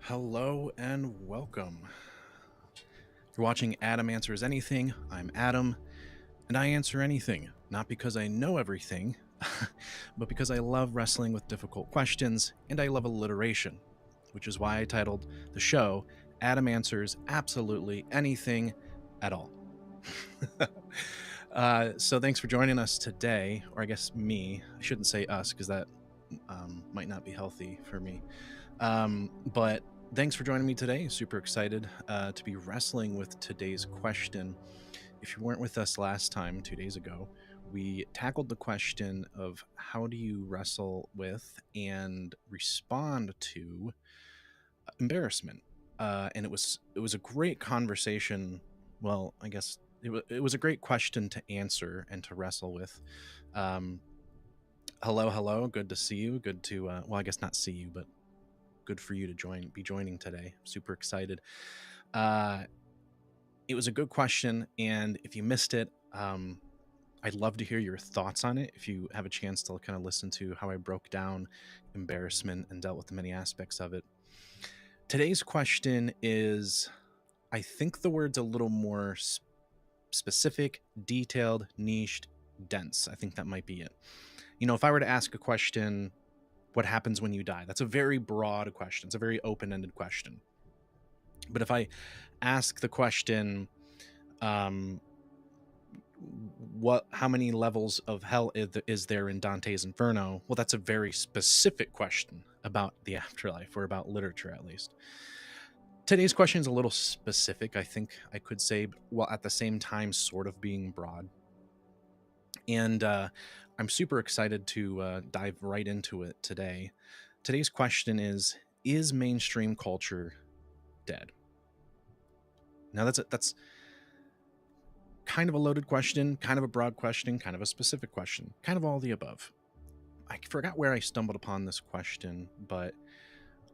Hello and welcome. You're watching Adam Answers Anything. I'm Adam, and I answer anything, not because I know everything, but because I love wrestling with difficult questions and I love alliteration, which is why I titled the show Adam Answers Absolutely Anything at All. So thanks for joining us today, or I guess me. I shouldn't say us because that might not be healthy for me. But thanks for joining me today. Super excited to be wrestling with today's question. If you weren't with us last time, 2 days ago, we tackled the question of how do you wrestle with and respond to embarrassment. And it was a great conversation. Well, I guess it was a great question to answer and to wrestle with. Hello, good to see you. Good to well, I guess not see you, but good for you to be joining today. I'm super excited. It was a good question, and if you missed it, I'd love to hear your thoughts on it. If you have a chance to kind of listen to how I broke down embarrassment and dealt with the many aspects of it. Today's question is, I think the word's a little more specific, detailed, niched, dense. I think that might be it. You know, if I were to ask a question, what happens when you die? That's a very broad question. It's a very open-ended question. But if I ask the question, how many levels of hell is there in Dante's Inferno? Well, that's a very specific question about the afterlife, or about literature at least. Today's question is a little specific, I think I could say, while at the same time sort of being broad. And I'm super excited to dive right into it today. Today's question is mainstream culture dead? Now that's kind of a loaded question, kind of a broad question, kind of a specific question, kind of all the above. I forgot where I stumbled upon this question, but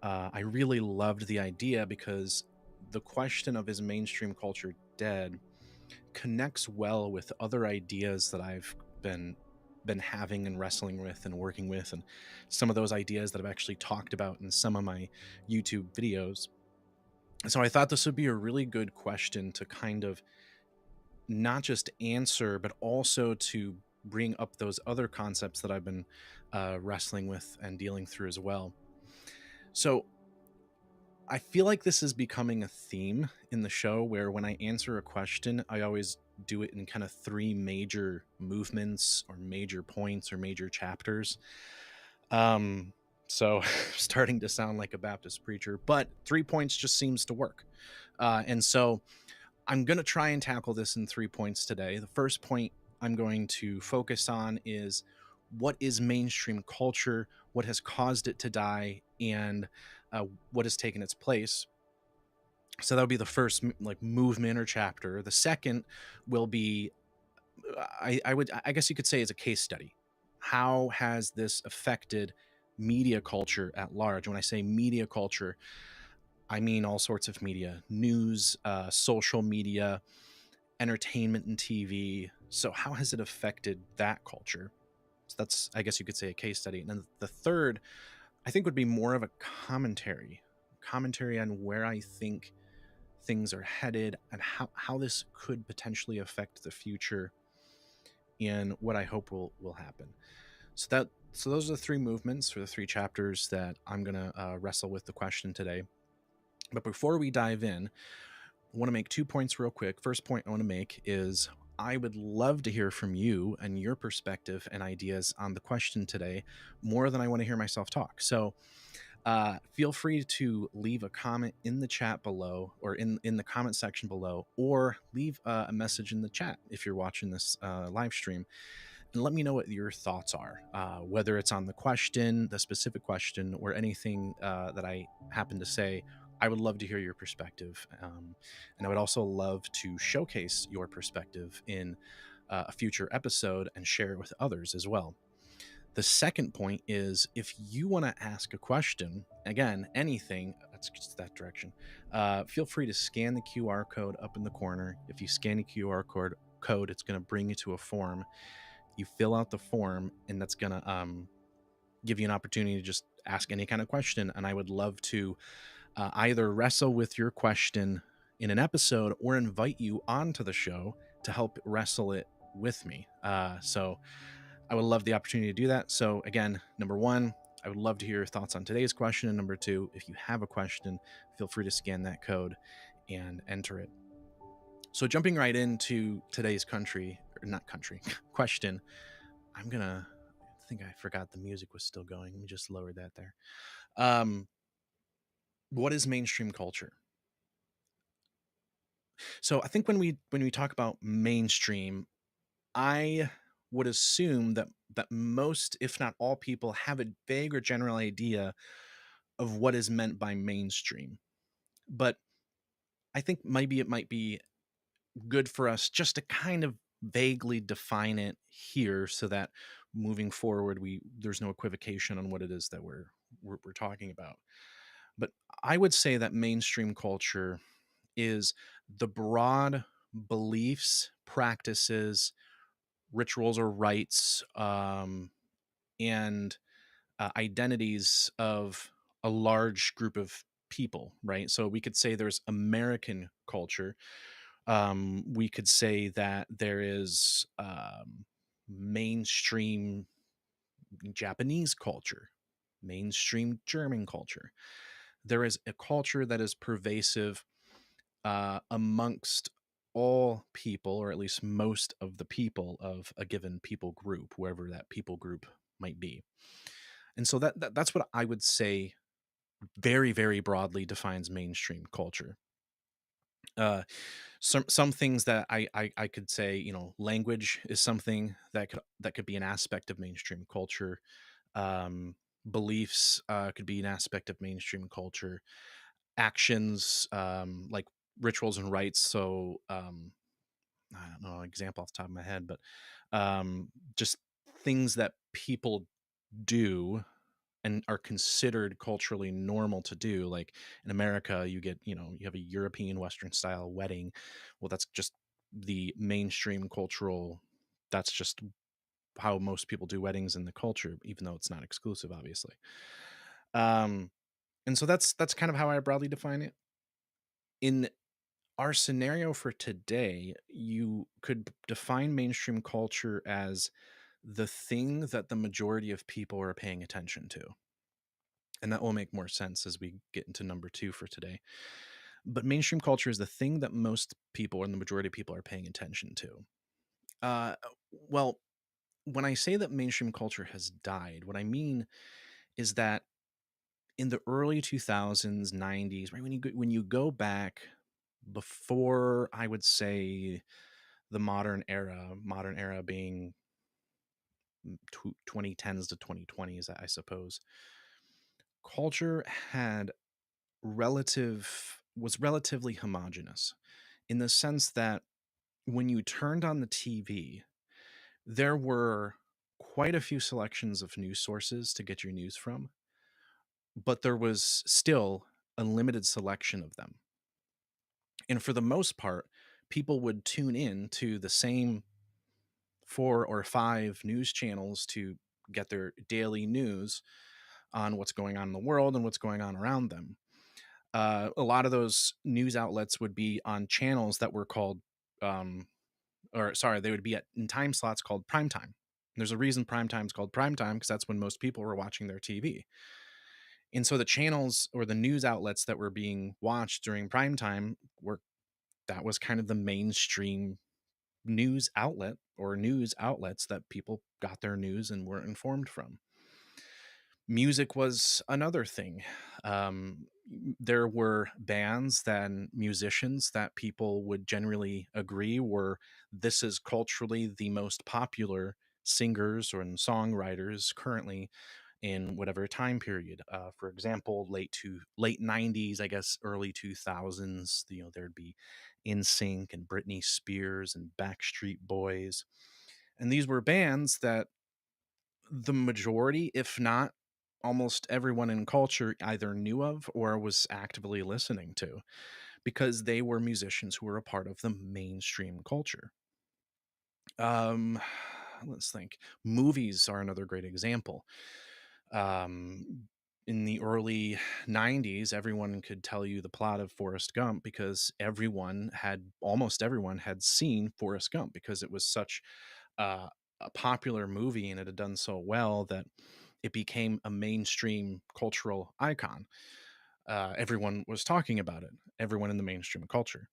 I really loved the idea because the question of is mainstream culture dead connects well with other ideas that I've been having and wrestling with and working with, and some of those ideas that I've actually talked about in some of my YouTube videos. So I thought this would be a really good question to kind of not just answer, but also to bring up those other concepts that I've been wrestling with and dealing through as well. So I feel like this is becoming a theme in the show where when I answer a question, I always do it in kind of three major movements or major points or major chapters. So starting to sound like a Baptist preacher, but 3 points just seems to work. And so I'm going to try and tackle this in 3 points today. The first point I'm going to focus on is what is mainstream culture, what has caused it to die, and what has taken its place. So that would be the first movement or chapter. The second will be, I guess you could say, is a case study. How has this affected media culture at large? When I say media culture, I mean all sorts of media, news, social media, entertainment and TV. So how has it affected that culture? So that's, I guess you could say, a case study. And then the third, I think, would be more of a commentary on where I think things are headed and how this could potentially affect the future and what I hope will happen. So those are the three movements for the three chapters that I'm going to wrestle with the question today. But before we dive in, I want to make 2 points real quick. First point I want to make is I would love to hear from you and your perspective and ideas on the question today, more than I want to hear myself talk. So feel free to leave a comment in the chat below, or in the comment section below, or leave a message in the chat if you're watching this live stream, and let me know what your thoughts are, whether it's on the question, the specific question, or anything that I happen to say. I would love to hear your perspective, and I would also love to showcase your perspective in a future episode and share it with others as well. The second point is, if you want to ask a question, again, anything, that's just that direction, feel free to scan the QR code up in the corner. If you scan the QR code, it's going to bring you to a form. You fill out the form, and that's going to give you an opportunity to just ask any kind of question, and I would love to either wrestle with your question in an episode or invite you onto the show to help wrestle it with me. So I would love the opportunity to do that. So, again, number one, I would love to hear your thoughts on today's question. And number two, if you have a question, feel free to scan that code and enter it. So, jumping right into today's question, I think I forgot the music was still going. Let me just lower that there. Um, what is mainstream culture? So, I think when we talk about mainstream, I would assume that most, if not all people, have a vague or general idea of what is meant by mainstream. But I think maybe it might be good for us just to kind of vaguely define it here so that moving forward there's no equivocation on what it is that we're talking about. But I would say that mainstream culture is the broad beliefs, practices, rituals or rites, and identities of a large group of people, right? So we could say there's American culture. We could say that there is mainstream Japanese culture, mainstream German culture. There is a culture that is pervasive amongst all people, or at least most of the people of a given people group, wherever that people group might be. And so that's what I would say very, very broadly defines mainstream culture. Uh, some things that I could say, language is something that could be an aspect of mainstream culture. Um, Beliefs could be an aspect of mainstream culture. Actions, like rituals and rites. So I don't know an example off the top of my head, but just things that people do and are considered culturally normal to do. Like in America, you have a European Western style wedding. Well, that's just the mainstream cultural, that's just how most people do weddings in the culture, even though it's not exclusive, obviously. Um, and so that's kind of how I broadly define it. In our scenario for today, you could define mainstream culture as the thing that the majority of people are paying attention to. And that will make more sense as we get into number two for today. But mainstream culture is the thing that most people and the majority of people are paying attention to. Uh, well, when I say that mainstream culture has died, what I mean is that in the early 2000s, 90s, right, when you go back before, I would say, the modern era being 2010s to 2020s, I suppose, culture had was relatively homogenous in the sense that when you turned on the TV, there were quite a few selections of news sources to get your news from, but there was still a limited selection of them. And for the most part, people would tune in to the same 4 or 5 news channels to get their daily news on what's going on in the world and what's going on around them. A lot of those news outlets would be on channels that were called, or sorry, they would be in time slots called prime time. There's a reason prime time is called prime time because that's when most people were watching their TV. And so the channels or the news outlets that were being watched during prime time that was kind of the mainstream news outlet or news outlets that people got their news and were informed from. Music was another thing. There were bands and musicians that people would generally agree were this is culturally the most popular singers or songwriters currently in whatever time period. For example, late 90s, I guess early 2000s, there'd be NSYNC and Britney Spears and Backstreet Boys. And these were bands that the majority, if not almost everyone in culture, either knew of or was actively listening to because they were musicians who were a part of the mainstream culture. Um, let's think. Movies are another great example. in the early 90s, everyone could tell you the plot of Forrest Gump because almost everyone had seen Forrest Gump because it was such a popular movie and it had done so well that it became a mainstream cultural icon. Everyone was talking about it, everyone in the mainstream culture.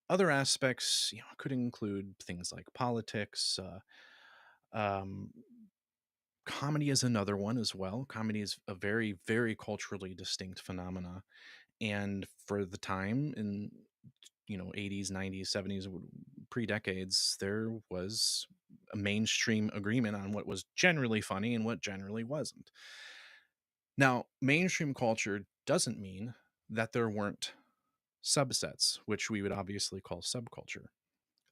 Other aspects, could include things like politics. Um, Comedy is another one as well. Comedy is a very, very culturally distinct phenomena, and for the time in 80s, 90s, 70s, pre-decades, there was a mainstream agreement on what was generally funny and what generally wasn't. Now, mainstream culture doesn't mean that there weren't subsets, which we would obviously call subculture.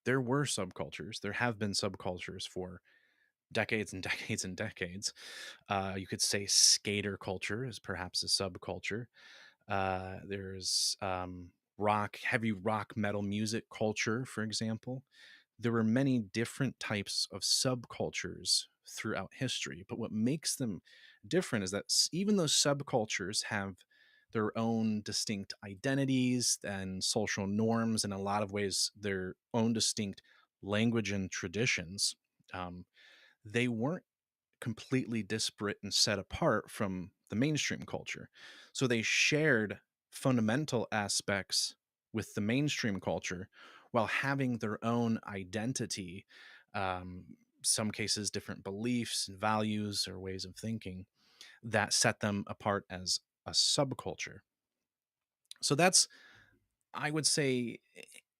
There were subcultures. There have been subcultures for decades and decades and decades. You could say skater culture is perhaps a subculture. There's heavy rock metal music culture, for example. There were many different types of subcultures throughout history, but what makes them different is that even those subcultures have their own distinct identities and social norms, and in a lot of ways, their own distinct language and traditions. Um, they weren't completely disparate and set apart from the mainstream culture. So they shared fundamental aspects with the mainstream culture while having their own identity, um, some cases, different beliefs and values or ways of thinking that set them apart as a subculture. So that's, I would say,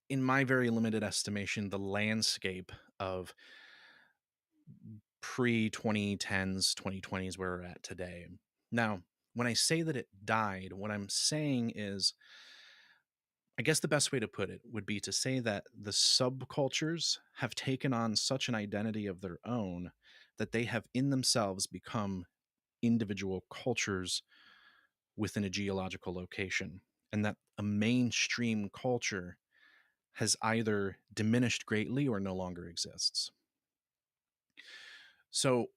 in my very limited estimation, the landscape of pre 2010s, 2020s where we're at today. Now, when I say that it died, what I'm saying is, I guess the best way to put it would be to say that the subcultures have taken on such an identity of their own that they have in themselves become individual cultures within a geological location, and that a mainstream culture has either diminished greatly or no longer exists. So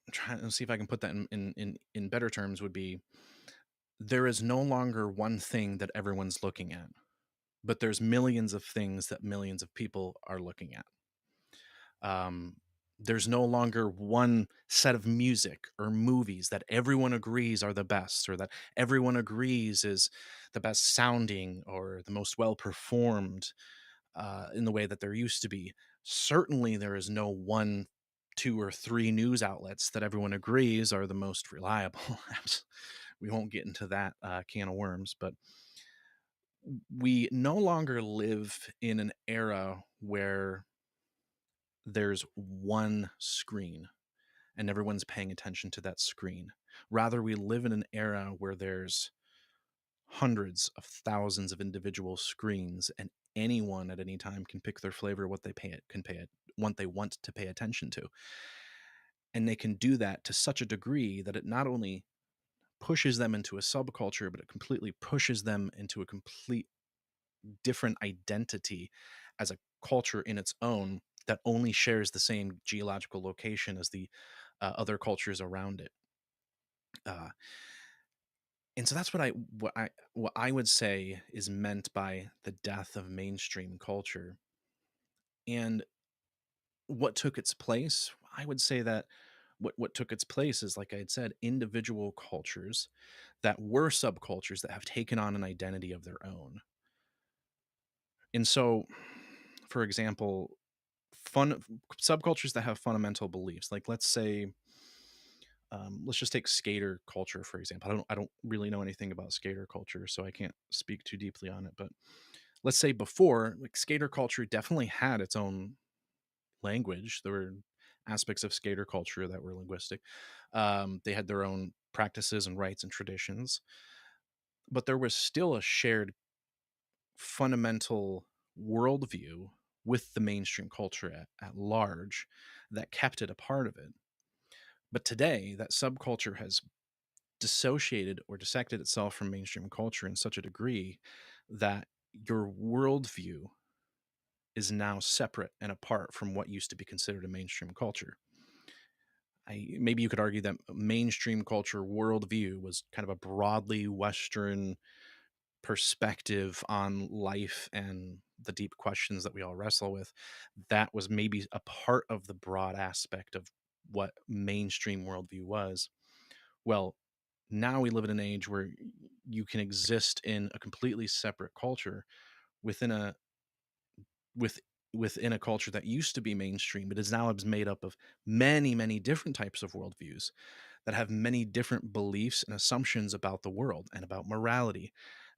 I'm trying to see if I can put that in better terms would be, there is no longer one thing that everyone's looking at, but there's millions of things that millions of people are looking at. Um, there's no longer one set of music or movies that everyone agrees are the best, or that everyone agrees is the best sounding or the most well performed, in the way that there used to be. Certainly, there is no one, two, or three news outlets that everyone agrees are the most reliable. We won't get into that can of worms, but we no longer live in an era where there's one screen and everyone's paying attention to that screen. Rather, we live in an era where there's hundreds of thousands of individual screens, and anyone at any time can pick their flavor, what they what they want to pay attention to. And they can do that to such a degree that it not only pushes them into a subculture, but it completely pushes them into a complete different identity as a culture in its own that only shares the same geological location as the other cultures around it. Uh, and so that's what I would say is meant by the death of mainstream culture. And what took its place? I would say that what took its place is, like I had said, individual cultures that were subcultures that have taken on an identity of their own. And so, for example, fun subcultures that have fundamental beliefs, like let's say, let's just take skater culture for example. I don't really know anything about skater culture, so I can't speak too deeply on it. But let's say before, like, skater culture definitely had its own language. There were aspects of skater culture that were linguistic. They had their own practices and rites and traditions, but there was still a shared fundamental worldview with the mainstream culture at large that kept it a part of it. But today, that subculture has dissociated or dissected itself from mainstream culture in such a degree that your worldview is now separate and apart from what used to be considered a mainstream culture. maybe you could argue that mainstream culture worldview was kind of a broadly Western perspective on life and the deep questions that we all wrestle with. That was maybe a part of the broad aspect of what mainstream worldview was. Well, now we live in an age where you can exist in a completely separate culture within a with within a culture that used to be mainstream, but is now made up of many different types of worldviews that have many different beliefs and assumptions about the world and about morality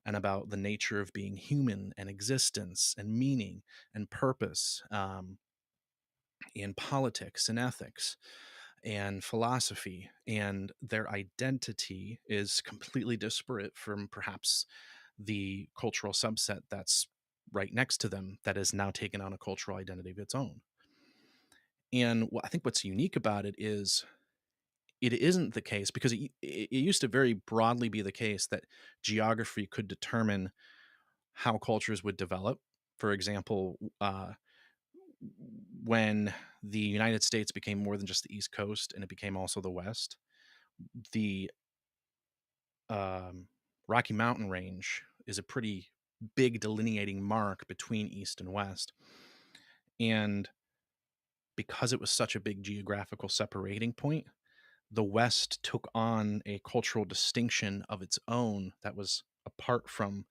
and about the nature of being human and existence and meaning and purpose, and politics and ethics and philosophy. And their identity is completely disparate from perhaps the cultural subset that's right next to them that has now taken on a cultural identity of its own. And I think what's unique about it is it isn't the case, because it used to very broadly be the case that geography could determine how cultures would develop. For example, when the United States became more than just the East Coast and it became also the West, the um, Rocky Mountain Range is a pretty big delineating mark between East and West. And because it was such a big geographical separating point, the West took on a cultural distinction of its own that was apart from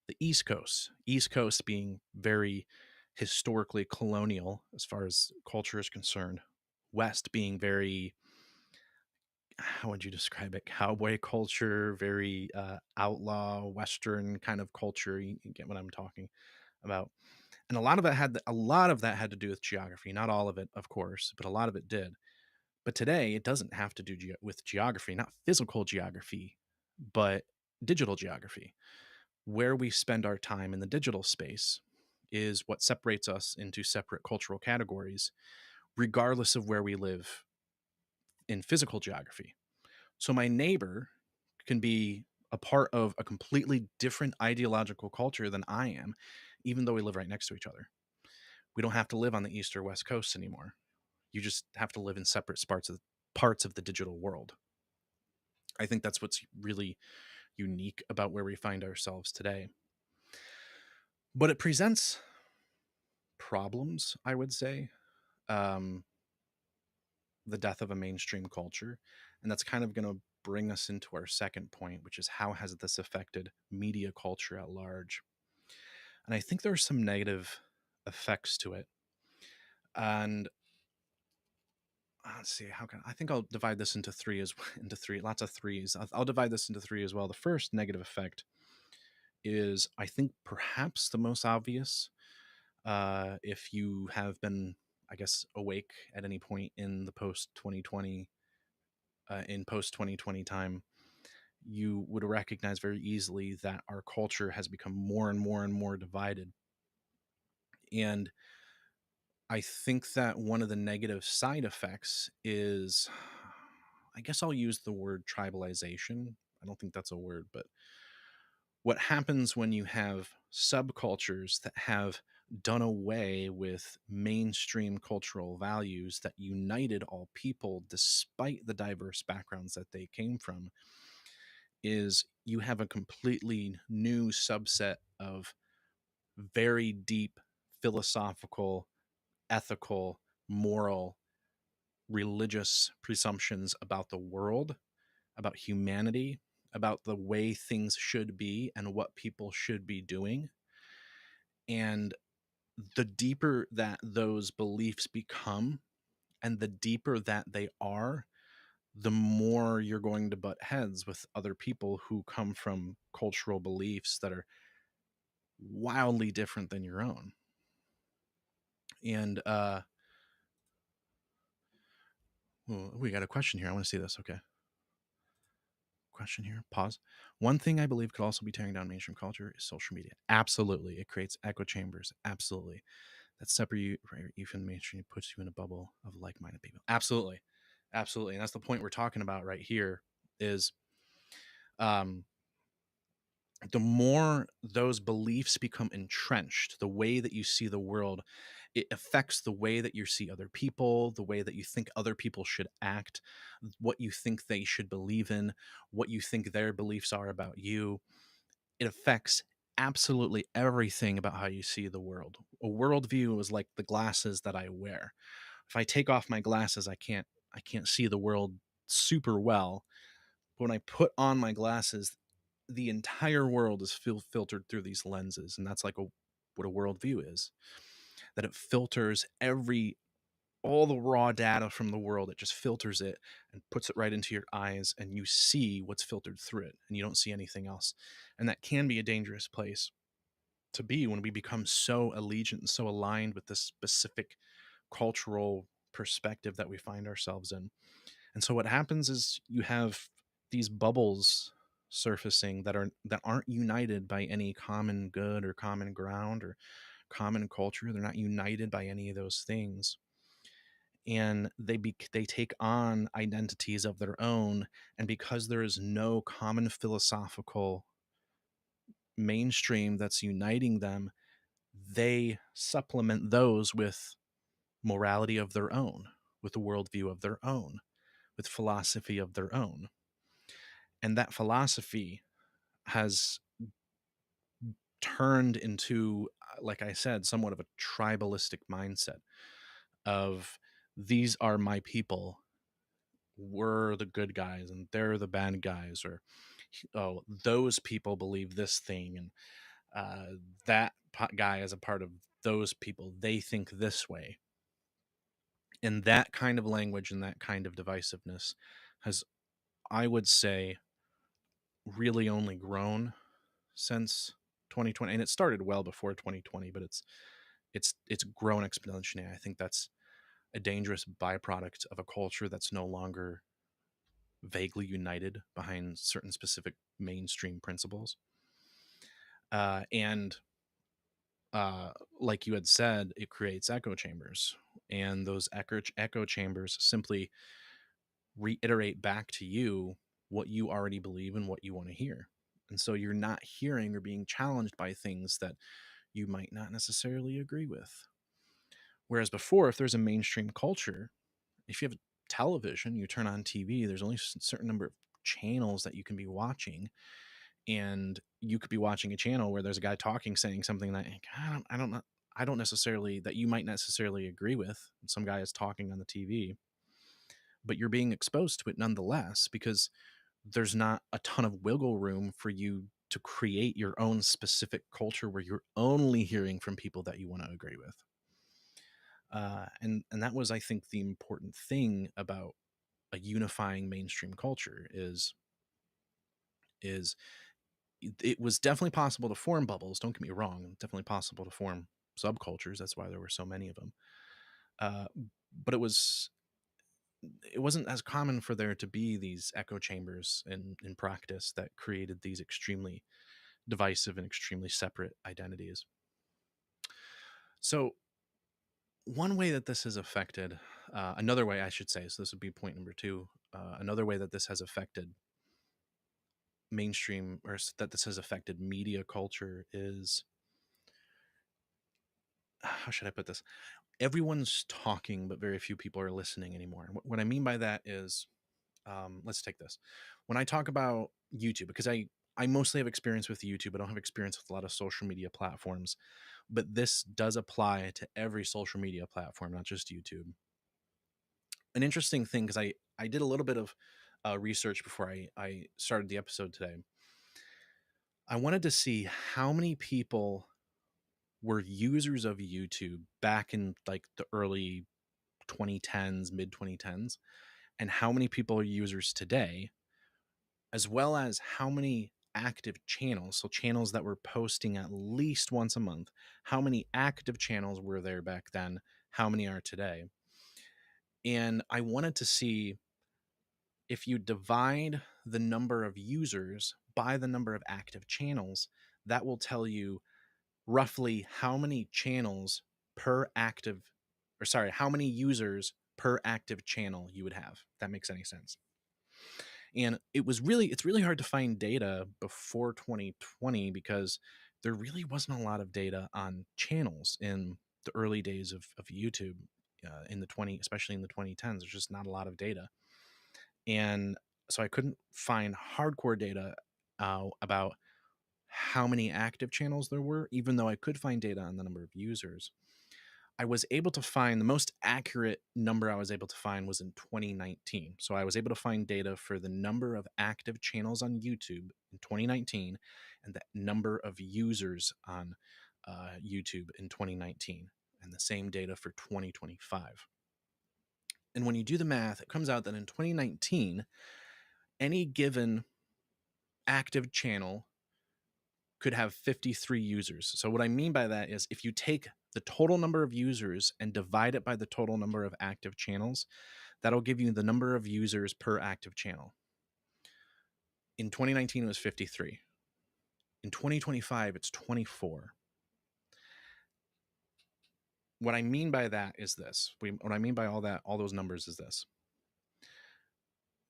the East Coast. East Coast being very historically colonial as far as culture is concerned. West being very, how would you describe it? Cowboy culture, very outlaw Western kind of culture. You get what I'm talking about. And a lot of that had to do with geography. Not all of it, of course, but a lot of it did. But today, it doesn't have to do with geography, not physical geography, but digital geography. Where we spend our time in the digital space is what separates us into separate cultural categories, regardless of where we live in physical geography. So, my neighbor can be a part of a completely different ideological culture than I am, even though we live right next to each other. We don't have to live on the East or West Coast anymore. You just have to live in separate parts of the digital world. I think that's what's really unique about where we find ourselves today. But it presents problems, I would say, um, the death of a mainstream culture. And that's kind of going to bring us into our second point, which is how has this affected media culture at large? And I think there are some negative effects to it. And let's see, I think I'll divide this into into three, lots of threes. I'll divide this into three as well. The first negative effect is, I think, perhaps the most obvious. If you have been, I guess, awake at any point in the post 2020 time, you would recognize very easily that our culture has become more and more and more divided. And I think that one of the negative side effects is, I guess I'll use the word tribalization. I don't think that's a word, but what happens when you have subcultures that have done away with mainstream cultural values that united all people despite the diverse backgrounds that they came from is you have a completely new subset of very deep philosophical, ethical, moral, religious presumptions about the world, about humanity, about the way things should be and what people should be doing. And the deeper that those beliefs become and the deeper that they are, the more you're going to butt heads with other people who come from cultural beliefs that are wildly different than your own. And we got a question here. I want to see this. Okay. Question here. Pause. One thing I believe could also be tearing down mainstream culture is social media. Absolutely. It creates echo chambers. Absolutely. That separate you from the mainstream, puts you in a bubble of like-minded people. Absolutely. Absolutely. And that's the point we're talking about right here is um, the more those beliefs become entrenched, the way that you see the world, It affects the way that you see other people, the way that you think other people should act, what you think they should believe in, what you think their beliefs are about you. It affects absolutely everything about how you see the world. A worldview is like the glasses that I wear. If I take off my glasses, I can't see the world super well. But when I put on my glasses, the entire world is filtered through these lenses, and that's like what a worldview is. That it filters all the raw data from the world. It just filters it and puts it right into your eyes, and you see what's filtered through it, and you don't see anything else. And that can be a dangerous place to be when we become so allegiant and so aligned with this specific cultural perspective that we find ourselves in. And so what happens is you have these bubbles surfacing that aren't united by any common good or common ground or common culture. They're not united by any of those things, and they take on identities of their own. And because there is no common philosophical mainstream that's uniting them, they supplement those with morality of their own, with a worldview of their own, with philosophy of their own. And that philosophy has turned into, like I said, somewhat of a tribalistic mindset of, these are my people, we're the good guys and they're the bad guys, or oh, those people believe this thing, and that guy is a part of those people, they think this way. And that kind of language and that kind of divisiveness has, I would say, really only grown since 2020. And it started well before 2020, but it's grown exponentially. I think that's a dangerous byproduct of a culture that's no longer vaguely united behind certain specific mainstream principles. And like you had said, it creates echo chambers, and those echo chambers simply reiterate back to you what you already believe and what you want to hear. And so you're not hearing or being challenged by things that you might not necessarily agree with. Whereas before, if there's a mainstream culture, if you have television, you turn on TV, there's only a certain number of channels that you can be watching. And you could be watching a channel where there's a guy talking, saying something that I don't necessarily, that you might necessarily agree with. Some guy is talking on the TV, but you're being exposed to it nonetheless, because there's not a ton of wiggle room for you to create your own specific culture where you're only hearing from people that you want to agree with. And that was, I think, the important thing about a unifying mainstream culture is it was definitely possible to form bubbles. Don't get me wrong; definitely possible to form subcultures. That's why there were so many of them. Uh, but it wasn't as common for there to be these echo chambers in practice that created these extremely divisive and extremely separate identities. So one way that this has affected, another way I should say, so this would be point number two. Another way that this has affected mainstream, or that this has affected media culture, is, how should I put this? Everyone's talking, but very few people are listening anymore. What I mean by that is, let's take this. When I talk about YouTube, because I mostly have experience with YouTube, I don't have experience with a lot of social media platforms, but this does apply to every social media platform, not just YouTube. An interesting thing, because I did a little bit of research before I started the episode today. I wanted to see how many people were users of YouTube back in like the early 2010s, mid 2010s, and how many people are users today, as well as how many active channels, so channels that were posting at least once a month, how many active channels were there back then, how many are today. And I wanted to see, if you divide the number of users by the number of active channels, that will tell you roughly how many channels per active, or sorry, how many users per active channel you would have, if that makes any sense. And it's really hard to find data before 2020, because there really wasn't a lot of data on channels in the early days of YouTube in the especially in the 2010s. There's just not a lot of data, and so I couldn't find hardcore data about how many active channels there were, even though I could find data on the number of users. I was able to find the most accurate number I was able to find was in 2019. So I was able to find data for the number of active channels on YouTube in 2019 and the number of users on YouTube in 2019, and the same data for 2025. And when you do the math, it comes out that in 2019, any given active channel could have 53 users. So what I mean by that is if you take the total number of users and divide it by the total number of active channels, that'll give you the number of users per active channel. In 2019, it was 53. In 2025, it's 24. What I mean by that is this. What I mean by all those numbers is this.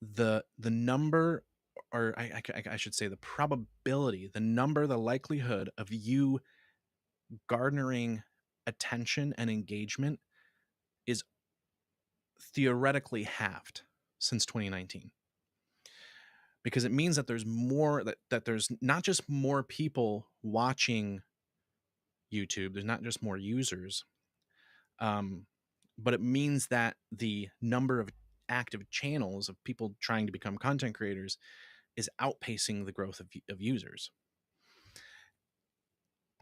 The number, or I should say the probability, the likelihood of you garnering attention and engagement is theoretically halved since 2019, because it means that there's more, that there's not just more people watching YouTube, there's not just more users, but it means that the number of active channels of people trying to become content creators is outpacing the growth of users.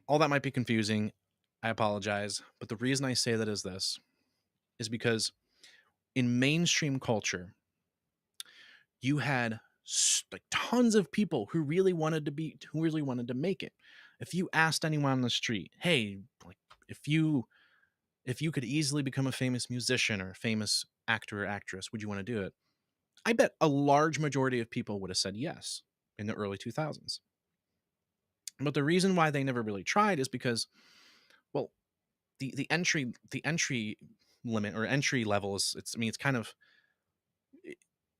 All that might be confusing. I apologize. But the reason I say that is because in mainstream culture, you had like tons of people who really wanted to make it. If you asked anyone on the street, hey, like if you could easily become a famous musician or a famous actor or actress, would you want to do it? I bet a large majority of people would have said yes in the early 2000s. But the reason why they never really tried is because, well, the entry limit or entry level is, it's kind of,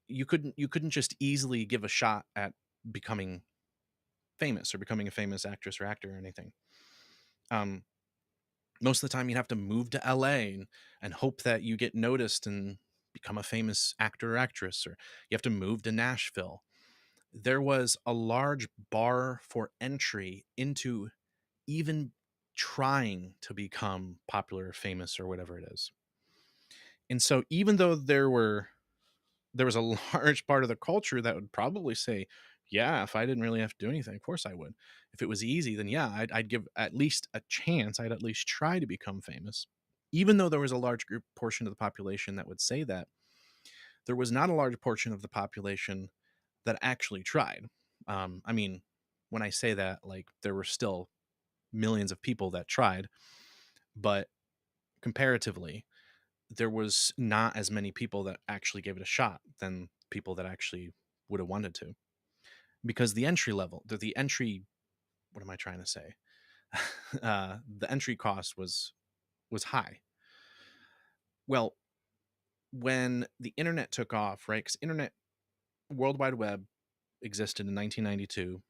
you couldn't just easily give a shot at becoming famous or becoming a famous actress or actor or anything. Most of the time you'd have to move to LA and hope that you get noticed and become a famous actor or actress, or you have to move to Nashville. There was a large bar for entry into even trying to become popular or famous or whatever it is. And so even though there was a large part of the culture that would probably say, yeah, if I didn't really have to do anything, of course I would. If it was easy, then yeah, I'd give at least a chance. I'd at least try to become famous. Even though there was a large group portion of the population that would say that, there was not a large portion of the population that actually tried. I mean, when I say that, like, there were still millions of people that tried, but comparatively, there was not as many people that actually gave it a shot than people that actually would have wanted to. Because the entry level, the entry, what am I trying to say? The entry cost was high. Well, when the internet took off, right? Because World Wide Web existed in 1992.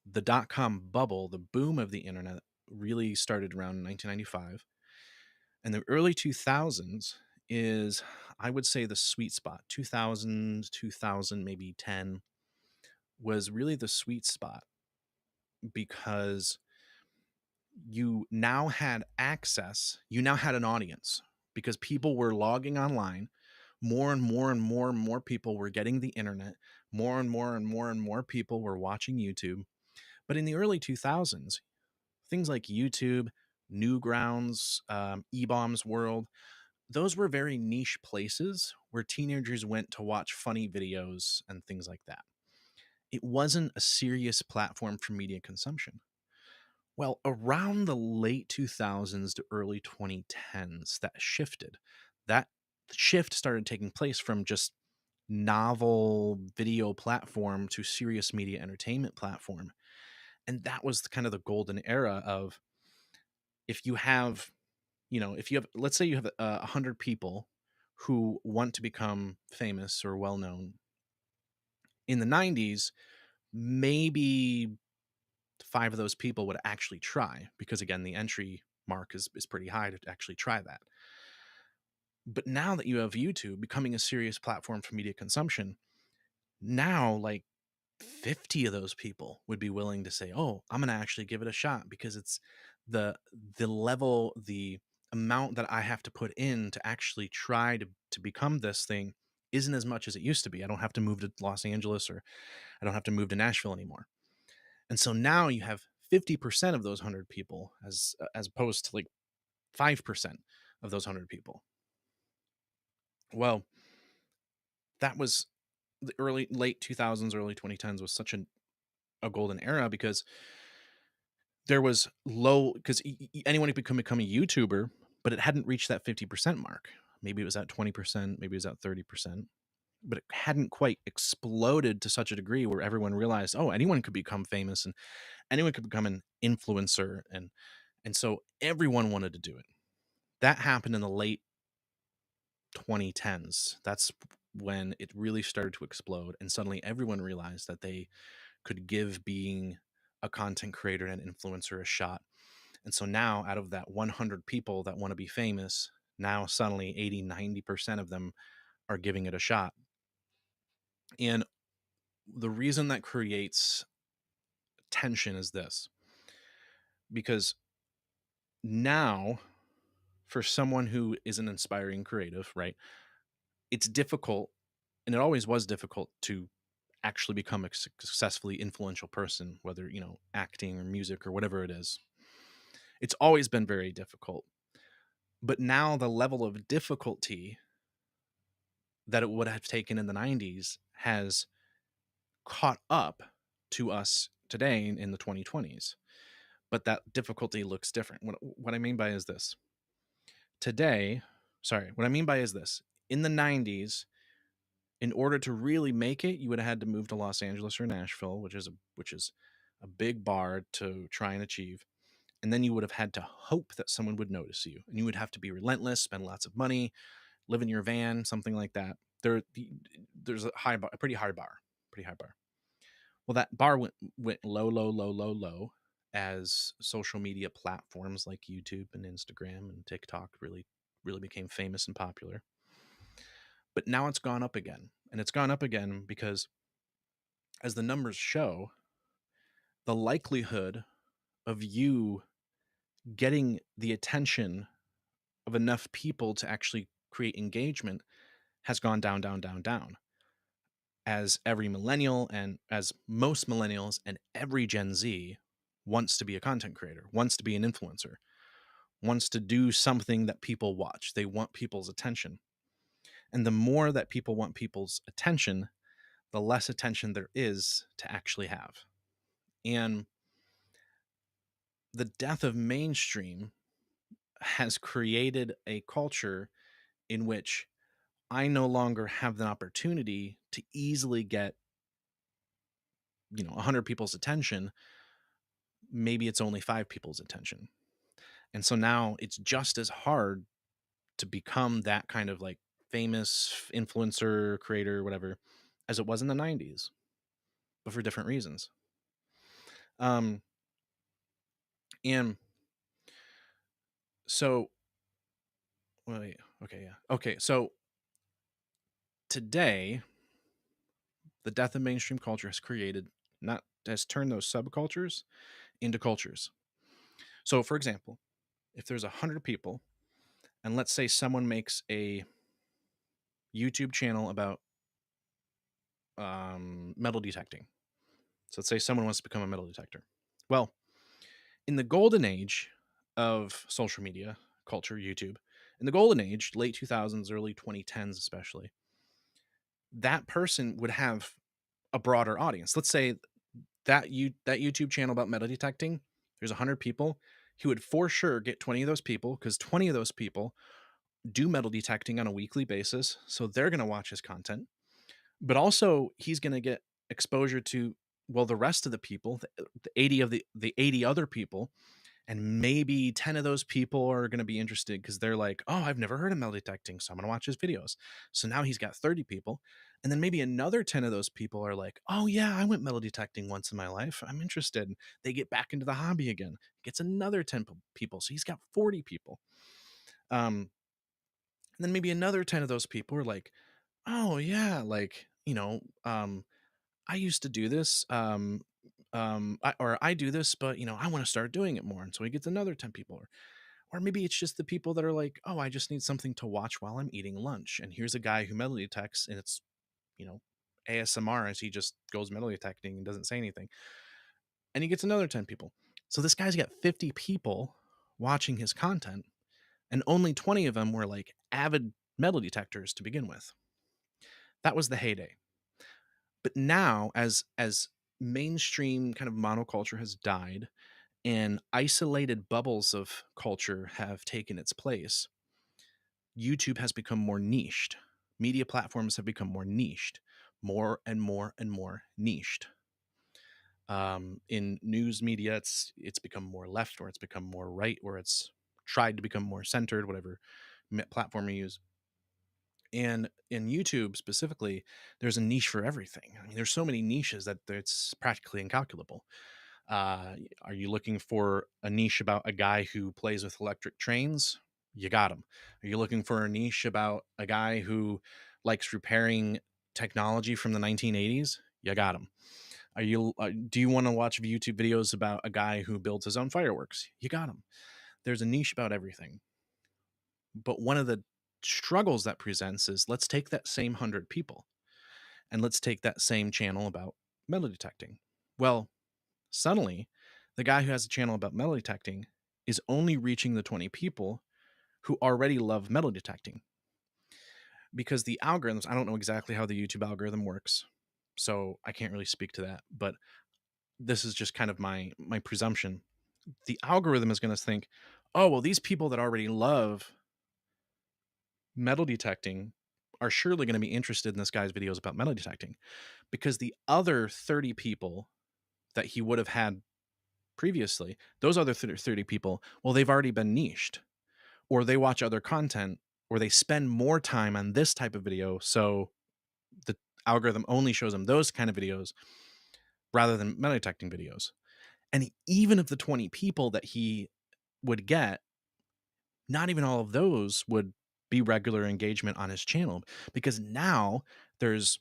The dot-com bubble, the boom of the internet, really started around 1995. And the early 2000s is, I would say, the sweet spot. 2000, maybe 10 was really the sweet spot, because you now had access, you now had an audience, because people were logging online. More and more and more and more people were getting the internet. More and more and more and more people were watching YouTube. But in the early 2000s, things like YouTube, Newgrounds, eBaum's World, those were very niche places where teenagers went to watch funny videos and things like that. It wasn't a serious platform for media consumption. Well, around the late 2000s to early 2010s, that shifted. That shift started taking place from just novel video platform to serious media entertainment platform. And that was kind of the golden era of, if you have, let's say you have 100 people who want to become famous or well known. In the 90s, maybe 5 of those people would actually try, because again, the entry mark is pretty high to actually try that. But now that you have YouTube becoming a serious platform for media consumption, now like 50 of those people would be willing to say, "Oh, I'm going to actually give it a shot," because it's the the amount that I have to put in to actually try to become this thing isn't as much as it used to be. I don't have to move to Los Angeles, or I don't have to move to Nashville anymore. And so now you have 50% of those 100 people as opposed to like 5% of those 100 people. Well, that was the late 2000s, early 2010s was such a golden era, because there was low, because anyone could become a YouTuber, but it hadn't reached that 50% mark. Maybe it was at 20%, maybe it was at 30%, but it hadn't quite exploded to such a degree where everyone realized, oh, anyone could become famous and anyone could become an influencer. And so everyone wanted to do it. That happened in the late 2010s. That's when it really started to explode. And suddenly everyone realized that they could give being a content creator and an influencer a shot. And so now, out of that 100 people that want to be famous, now suddenly 80-90% of them are giving it a shot. And the reason that creates tension is this: because now, for someone who is an inspiring creative, right, it's difficult, and it always was difficult, to actually become a successfully influential person, whether, acting or music or whatever it is. It's always been very difficult. But now the level of difficulty that it would have taken in the 90s has caught up to us today in the 2020s. But that difficulty looks different. What I mean by is this. Today, sorry, what I mean by is this. In the 90s, in order to really make it, you would have had to move to Los Angeles or Nashville, which is a big bar to try and achieve. And then you would have had to hope that someone would notice you, and you would have to be relentless, spend lots of money, live in your van, something like that. There's a pretty high bar. Well, that bar went low, low, low, low, low, as social media platforms like YouTube and Instagram and TikTok really, really became famous and popular. But now it's gone up again. And it's gone up again because, as the numbers show, the likelihood of you getting the attention of enough people to actually create engagement has gone down, down, down, down. As every millennial, and as most millennials and every Gen Z wants to be a content creator, wants to be an influencer, wants to do something that people watch. They want people's attention. And the more that people want people's attention, the less attention there is to actually have. And the death of mainstream has created a culture in which I no longer have the opportunity to easily get 100 people's attention. Maybe it's only 5 people's attention. And so now it's just as hard to become that kind of like famous influencer, creator, whatever, as it was in the 90s, but for different reasons. And so, wait, okay, yeah. Okay, so today, the death of mainstream culture has turned those subcultures into cultures. So, for example, if there's 100 people, and let's say someone makes a YouTube channel about metal detecting. So let's say someone wants to become a metal detector. Well, in the golden age of social media culture, YouTube, in the golden age, late 2000s, early 2010s especially, that person would have a broader audience. Let's say that YouTube channel about metal detecting, there's 100 people. He would for sure get 20 of those people, because 20 of those people do metal detecting on a weekly basis. So they're going to watch his content. But also he's going to get exposure to, well, the rest of the people, the 80 of the 80 other people, and maybe 10 of those people are going to be interested because they're like, oh, I've never heard of metal detecting, so I'm going to watch his videos. So now he's got 30 people, And then maybe another 10 of those people are like, oh, yeah, I went metal detecting once in my life. I'm interested. They get back into the hobby again. Gets another 10 people. So he's got 40 people. And then maybe another 10 of those people are like, oh, yeah, like, I used to do this. I do this, but I want to start doing it more. And so he gets another 10 people. Or maybe it's just the people that are like, oh, I just need something to watch while I'm eating lunch. And here's a guy who metal detects, and it's, you know, ASMR as he just goes metal detecting and doesn't say anything. And he gets another 10 people. So this guy's got 50 people watching his content, and only 20 of them were like avid metal detectors to begin with. That was the heyday. But now, as mainstream kind of monoculture has died and isolated bubbles of culture have taken its place, YouTube has become more niched. Media platforms have become more niched, more and more and more niched. In news media, it's become more left, or it's become more right, or it's tried to become more centered, whatever platform you use. And in YouTube specifically, there's a niche for everything. I mean, there's so many niches that it's practically incalculable. Are you looking for a niche about a guy who plays with electric trains? You got him. Are you looking for a niche about a guy who likes repairing technology from the 1980s? You got him. Do you want to watch YouTube videos about a guy who builds his own fireworks? You got him. There's a niche about everything. But one of the struggles that presents is, let's take that same 100 people and let's take that same channel about metal detecting. Well, suddenly, the guy who has a channel about metal detecting is only reaching the 20 people who already love metal detecting. Because the algorithms, I don't know exactly how the YouTube algorithm works, so I can't really speak to that, but this is just kind of my presumption. The algorithm is going to think, oh, well, these people that already love metal detecting are surely going to be interested in this guy's videos about metal detecting, because the other 30 people that he would have had previously, those other 30 people, well, they've already been niched, or they watch other content, or they spend more time on this type of video. So the algorithm only shows them those kind of videos rather than metal detecting videos. And even of the 20 people that he would get, not even all of those would be regular engagement on his channel, because now there's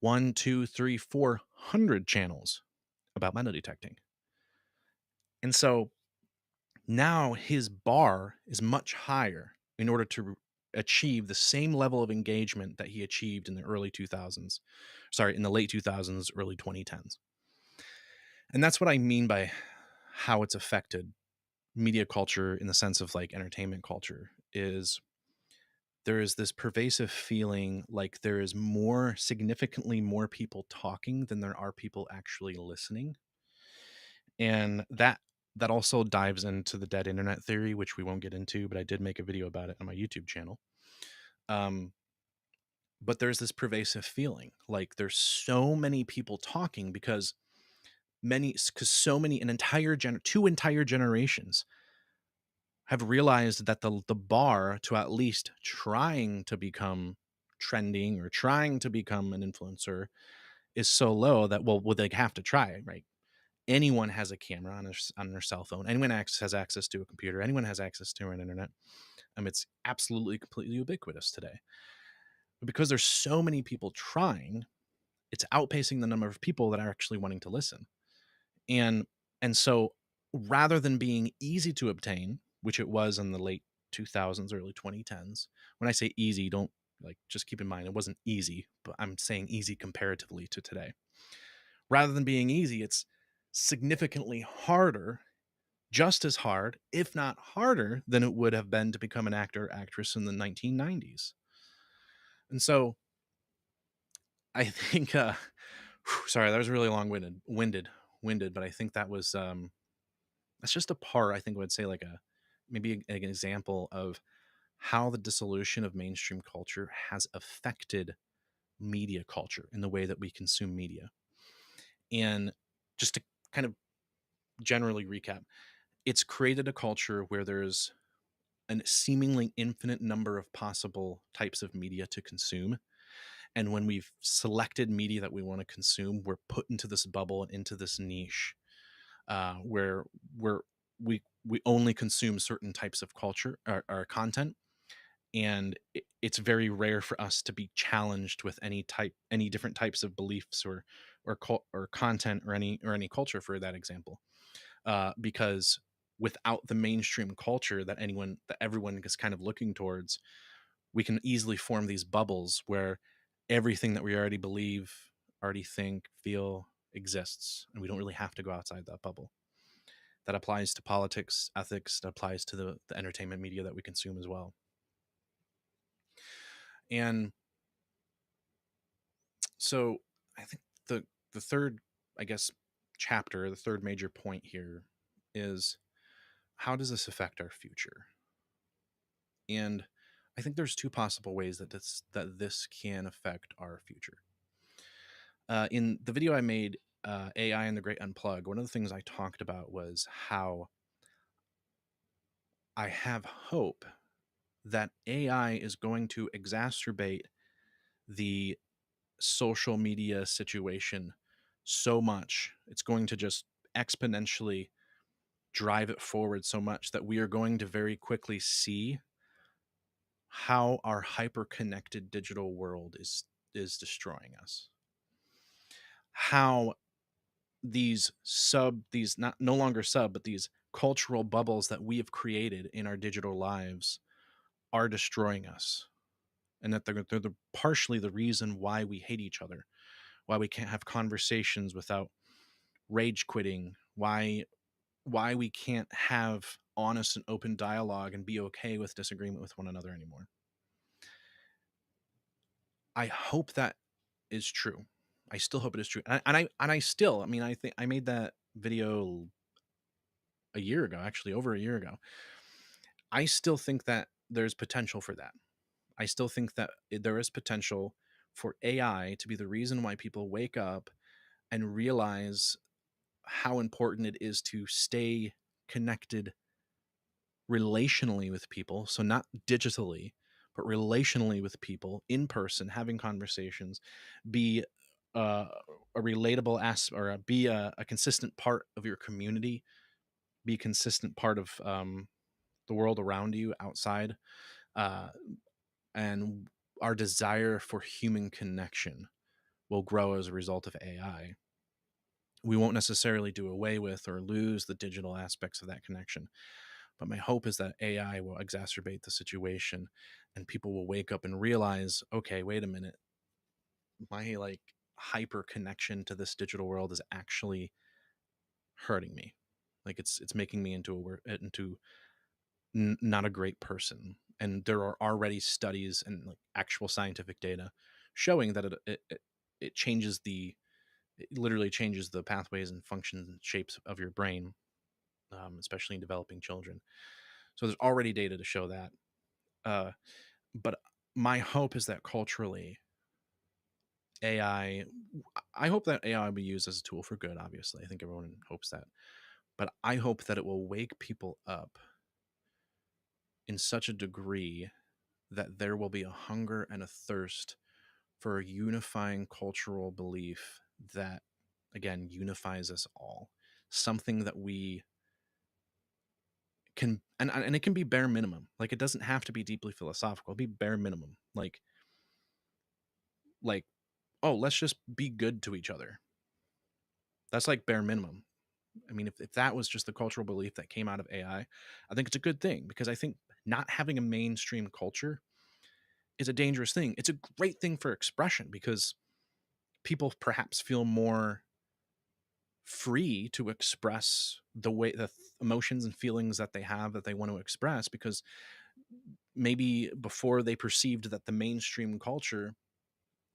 1, 2, 3, 400 channels about metal detecting. And so now his bar is much higher in order to achieve the same level of engagement that he achieved in the in the late 2000s, early 2010s. And that's what I mean by how it's affected media culture in the sense of like entertainment culture. Is there is this pervasive feeling like there is significantly more people talking than there are people actually listening. And that also dives into the dead internet theory, which we won't get into, but I did make a video about it on my YouTube channel. But there's this pervasive feeling like there's so many people talking because two entire generations have realized that the bar to at least trying to become trending or trying to become an influencer is so low that, well, they have to try, right? Anyone has a camera on their cell phone. Anyone has access to a computer. Anyone has access to an internet. It's absolutely completely ubiquitous today. But because there's so many people trying, it's outpacing the number of people that are actually wanting to listen. And so rather than being easy to obtain, which it was in the late 2000s, early 2010s, when I say easy, don't just keep in mind it wasn't easy, but I'm saying easy comparatively to today. Rather than being easy, it's significantly harder, just as hard, if not harder, than it would have been to become an actor or actress in the 1990s. And so I think, sorry, that was really winded, but I think that was, that's just a part, I think I would say like maybe an example of how the dissolution of mainstream culture has affected media culture in the way that we consume media. And just to kind of generally recap, it's created a culture where there's a seemingly infinite number of possible types of media to consume. And when we've selected media that we want to consume, we're put into this bubble and into this niche where we only consume certain types of culture or content, and it's very rare for us to be challenged with any different types of beliefs or content or any culture, for that example, because without the mainstream culture that everyone is kind of looking towards, we can easily form these bubbles where everything that we already believe, already think, feel exists, and we don't really have to go outside that bubble. That applies to politics, ethics, that applies to the entertainment media that we consume as well. And so I think the third, I guess, chapter, the third major point here is, how does this affect our future? And I think there's two possible ways that this can affect our future. In the video I made, AI and the Great Unplug, one of the things I talked about was how I have hope that AI is going to exacerbate the social media situation so much. It's going to just exponentially drive it forward so much that we are going to very quickly see how our hyper connected digital world is destroying us. How these not no longer sub, but these cultural bubbles that we have created in our digital lives are destroying us, and that they're partially the reason why we hate each other, why we can't have conversations without rage quitting, why we can't have honest and open dialogue and be okay with disagreement with one another anymore. I hope that is true. I still hope it is true. I mean, I think I made that video a year ago, actually over a year ago. I still think that there's potential for that. I still think that there is potential for AI to be the reason why people wake up and realize how important it is to stay connected relationally with people. So, not digitally, but relationally with people in person, having conversations, be a relatable or be a consistent part of your community, be a consistent part of the world around you outside. Uh, and our desire for human connection will grow as a result of AI. We won't necessarily do away with or lose the digital aspects of that connection. But my hope is that AI will exacerbate the situation and people will wake up and realize, okay, wait a minute, my like hyper connection to this digital world is actually hurting me. Like it's making me into not a great person. And there are already studies and like actual scientific data showing that it changes it literally changes the pathways and functions and shapes of your brain, especially in developing children. So there's already data to show that. Uh, but my hope is that culturally, I hope that AI will be used as a tool for good. Obviously, I think everyone hopes that. But I hope that it will wake people up in such a degree that there will be a hunger and a thirst for a unifying cultural belief that, again, unifies us all. Something that we can, and it can be bare minimum. Like, it doesn't have to be deeply philosophical. It'll be bare minimum. Like, oh, let's just be good to each other. That's like bare minimum. I mean, if that was just the cultural belief that came out of AI, I think it's a good thing, because I think not having a mainstream culture is a dangerous thing. It's a great thing for expression because people perhaps feel more free to express the emotions and feelings that they have that they want to express, because maybe before they perceived that the mainstream culture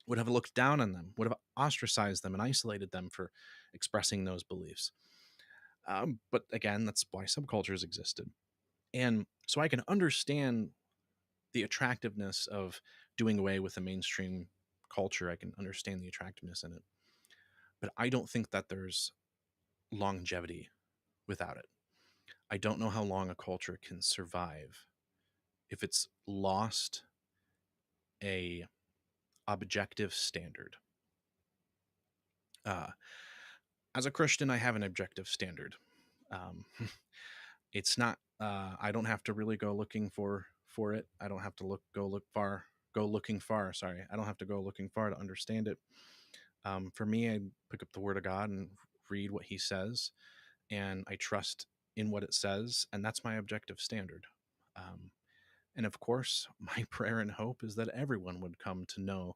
would have looked down on them, would have ostracized them and isolated them for expressing those beliefs. But again, that's why subcultures existed. And so I can understand the attractiveness of doing away with the mainstream culture. I can understand the attractiveness in it. But I don't think that there's longevity without it. I don't know how long a culture can survive if it's lost a objective standard. Uh, as a Christian, I have an objective standard. Um, it's not. I don't have to really go looking for it. I don't have to go looking far. Sorry, I don't have to go looking far to understand it. For me, I pick up the Word of God and read what He says, and I trust in what it says, and that's my objective standard. Um, and of course, my prayer and hope is that everyone would come to know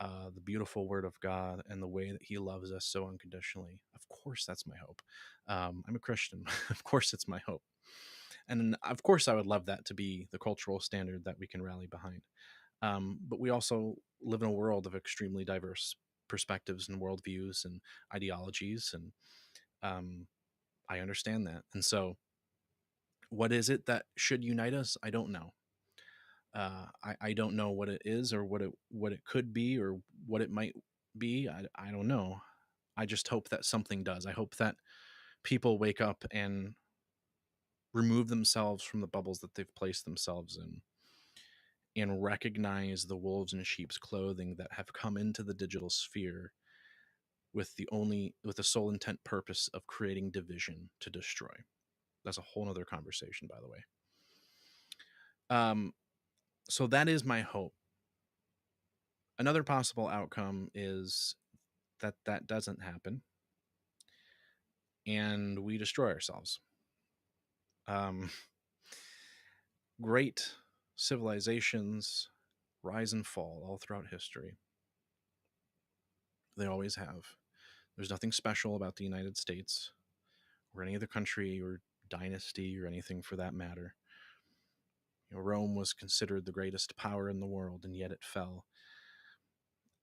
the beautiful Word of God and the way that He loves us so unconditionally. Of course, that's my hope. I'm a Christian. Of course, it's my hope. And of course, I would love that to be the cultural standard that we can rally behind. But we also live in a world of extremely diverse perspectives and worldviews and ideologies. And I understand that. And so, what is it that should unite us? I don't know. I don't know what it is or what it could be or what it might be. I don't know. I just hope that something does. I hope that people wake up and remove themselves from the bubbles that they've placed themselves in and recognize the wolves in sheep's clothing that have come into the digital sphere with the sole intent purpose of creating division to destroy. That's a whole nother conversation, by the way. So that is my hope. Another possible outcome is that doesn't happen and we destroy ourselves. Great civilizations rise and fall all throughout history. They always have. There's nothing special about the United States or any other country or dynasty or anything for that matter. Rome was considered the greatest power in the world, and yet it fell.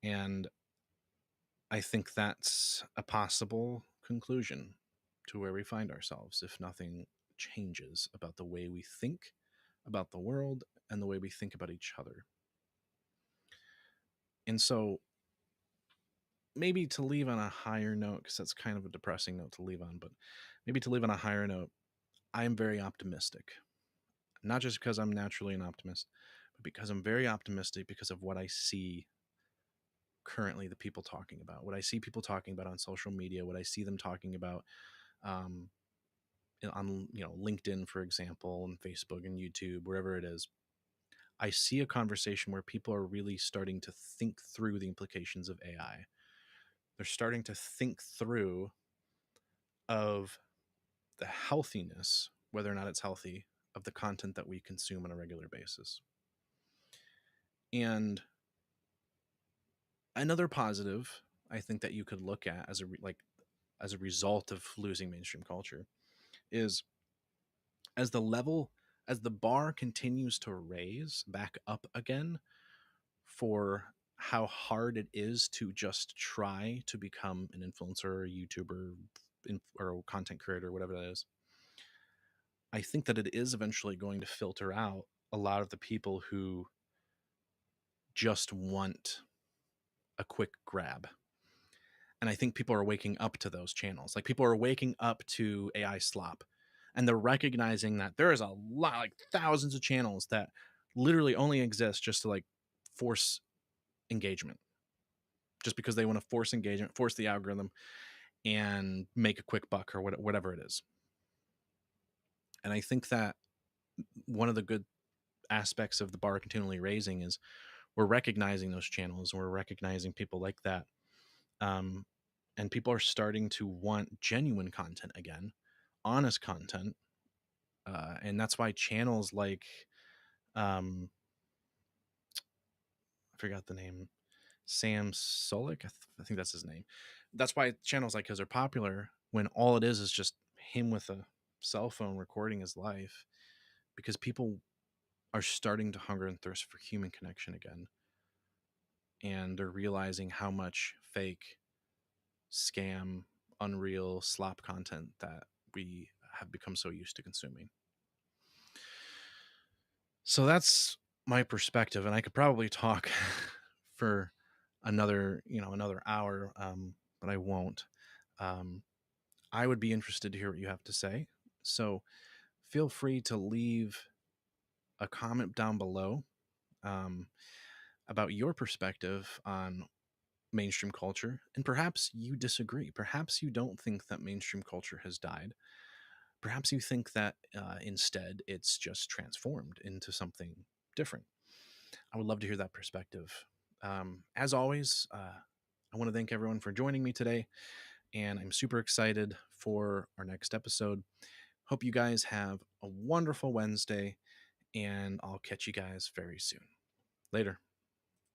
And I think that's a possible conclusion to where we find ourselves if nothing changes about the way we think about the world and the way we think about each other. And so maybe to leave on a higher note, because that's kind of a depressing note to leave on, but maybe to leave on a higher note, I am very optimistic. Not just because I'm naturally an optimist, but because I'm very optimistic because of what I see currently the people talking about, what I see people talking about on social media, what I see them talking about on LinkedIn, for example, and Facebook and YouTube, wherever it is. I see a conversation where people are really starting to think through the implications of AI. They're starting to think through of the healthiness, whether or not it's healthy, of the content that we consume on a regular basis. And another positive I think that you could look at as a result of losing mainstream culture is as the bar continues to raise back up again for how hard it is to just try to become an influencer or a YouTuber or a content creator, whatever that is. I think that it is eventually going to filter out a lot of the people who just want a quick grab. And I think people are waking up to those channels. Like people are waking up to AI slop and they're recognizing that there is a lot, like thousands of channels that literally only exist just to like force engagement, just because they want to force engagement, force the algorithm and make a quick buck or whatever it is. And I think that one of the good aspects of the bar continually raising is we're recognizing those channels and we're recognizing people like that. And people are starting to want genuine content again, honest content. And that's why channels like, I forgot the name, Sam Solik, I think that's his name. That's why channels like his are popular when all it is just him with a cell phone recording his life, because people are starting to hunger and thirst for human connection again. And they're realizing how much fake, scam, unreal, slop content that we have become so used to consuming. So that's my perspective, and I could probably talk for another hour, but I won't. I would be interested to hear what you have to say. So feel free to leave a comment down below. about your perspective on mainstream culture. And perhaps you disagree. Perhaps you don't think that mainstream culture has died. Perhaps you think that instead it's just transformed into something different. I would love to hear that perspective. As always, I want to thank everyone for joining me today, and I'm super excited for our next episode. Hope you guys have a wonderful Wednesday, and I'll catch you guys very soon. Later.